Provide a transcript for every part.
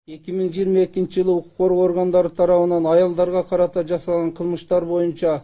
2022 жылы укук коргоо органдары тарабынан аялдарга карата жасалган кылмыштар боюнча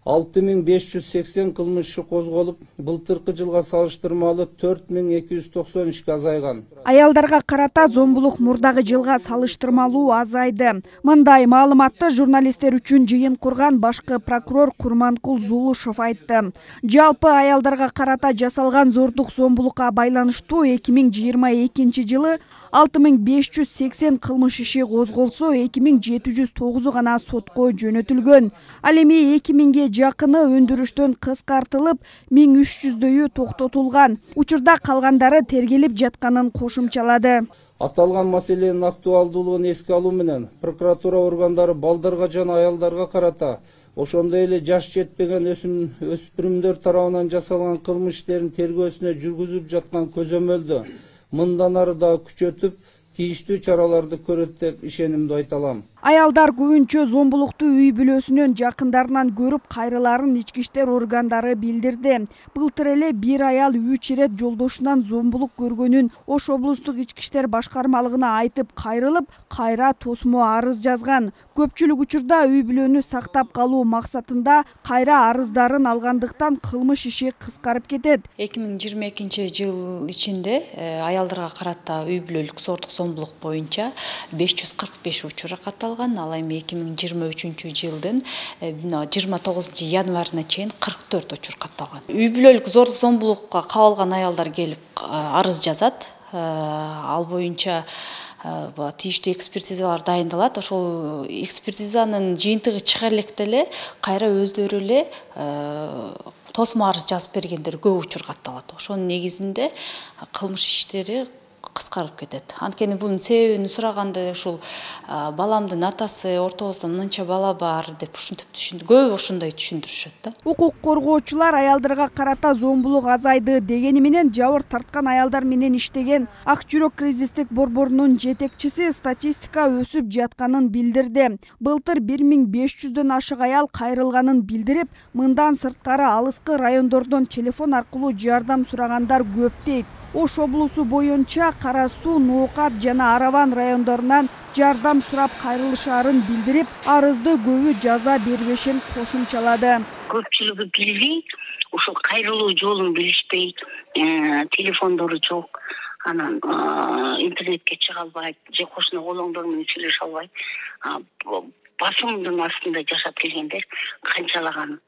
6580 кылмыш иши козголуп, былтыркы жылга салыштырмалуу 4292 азайган. Аялдарга карата зомбулук мурдагы жылга салыштырмалуу азайды. Мындай маалыматты журналисттер үчүн жыйын курган башкы прокурор Курманкул Зулушев айтты. Жалпы аялдарга карата жасалган зордук зомбулукка байланыштуу 2022 жылы 6580 кылмыш иши козголсо, 2709 гана сотко жөнөтүлгөн. Ал эми 2000ге жакыны өндүрүштөн кыскартылып, 1300дөйү токтотулган. Учурда калгандары тергелип жатканын кошумчалады. Аталган маселенин актуалдуулугун эске алуу менен прокуратура органдары балдарга жана аялдарга карата, ошондой эле жаш жетпеген өспүрүмдөр тарабынан жасалган кылмыш иштерин тергөөсүнө жүргүзүп жаткан көзөмөлдү мындан ары да күчөтүп, тийиштүү чараларды көрөт деп ишенимдүү айта алам. Аялдар көбүнчө зомбулукту үй бүлөсүнөн жакындарынан көрүп кайрыларын ички иштер органдары билдирди. Былтыр эле бир аял 3 ирет жолдошунан зомбулук көргөнүн Ош облустук ички иштер башкармалыгына айтып кайрылып, кайра тосмо арыз жазган. Көпчүлүк учурда үй бүлөнү сактап калуу максатында кайра арыздарын алгандыктан кылмыш иши кыскарып кетет. 2022 жыл ичинде аялдарга карата үй бүлөлүк зордук зомбулук боюнча 545 учур катталган. Ал эми 2023 жылдын 29 январына чейин 44 учур катталган. Үй бүлөлүк зордук зомбулукка кабылган аялдар келип арыз жазат. Ал боюнча тийиштүү экспертизалар дайындалат. Ошол экспертизанын жыйынтыгы чыга электе эле кайра өздөрү эле тосмо арыз жазып бергендер көп учур катталат. Ошонун негизинде кылмыш иштери кыскарып кетет. Анткени бунун себебин сураганда ушул баламдын атасы ортобузда мынча бала бар деп ушинтип көп ошондой түшүндүрүшөт да. Укук коргоочулар аялдарга карата зомбулук азайды дегени менен жабыр тарткан аялдар менен иштеген Ак жүрөк кризистик борборунун жетекчиси статистика өсүп жатканын билдирди. Былтыр 1500дөн ашык аял кайрылганын билдирип, мындан сырткары алыскы райондордон телефон аркылуу жардам сурагандар көп дейт. Ош облусу боюнча Кара Суу, Ноокат жана Араван райондорунан жардам сурап кайрылышаарын билдирип, арызды көбү жаза бербешин кошумчалады. Көпчүлүгү билбей, ушул кайрылуу жолун билишпей, телефондору жок, анан интернетке чыга албайт, же кошуна колоңдор менен сүйлөшө албайт, басымдын астында жашап келгендер канчалаган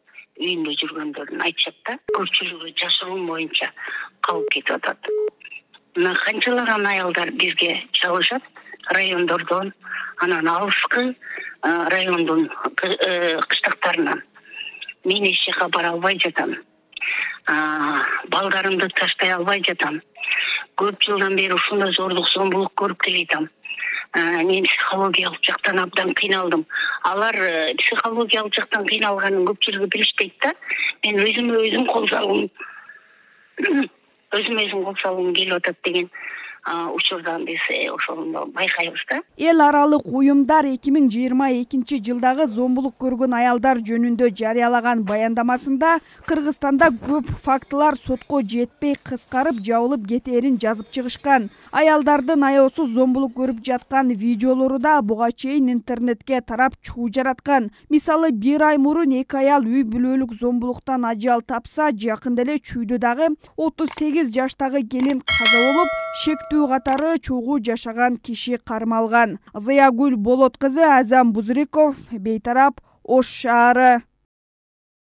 үйүндө жүргөндөрүн айтышат да. Көпчүлүгү жашыруун боюнча калып кетип атат. Мына канчалаган аялдар бизге чалышат райондордон, анан алыскы райондун кыштактарынан. Мен эч жака бара албай жатам. Балдарымды таштай албай жатам. Көп жылдан бери ушундай зордук зомбулук көрүп келатам. Мен психологиялык жактан абдан кыйналдым. Алар психологиялык жактан кыйналганын көпчүлүгү билишпейт да. Мен өзүм кол салгым келип атат деген учурдан биз ошону байкайбыз да. Эл аралык уюмдар 2022 жылдагы зомбулук көргөн аялдар жөнүндө жарыялаган баяндамасында Кыргызстанда көп фактылар сотко жетпей кыскарып жабылып кетээрин жазып чыгышкан. Аялдардын аяосуз зомбулук көрүп жаткан видеолору да буга чейин интернетке тарап чуу жараткан. Мисалы, бир ай мурун 2 аял үй бүлөлүк зомбулуктан ажал тапса, жакында эле Чүйдө дагы 38 жаштагы келин каза болуп, шектүү катары чогуу жашаган киши кармалган. Зыягүл Болот кызы, Азам Бузриков, Бейтарап, Ош шаары.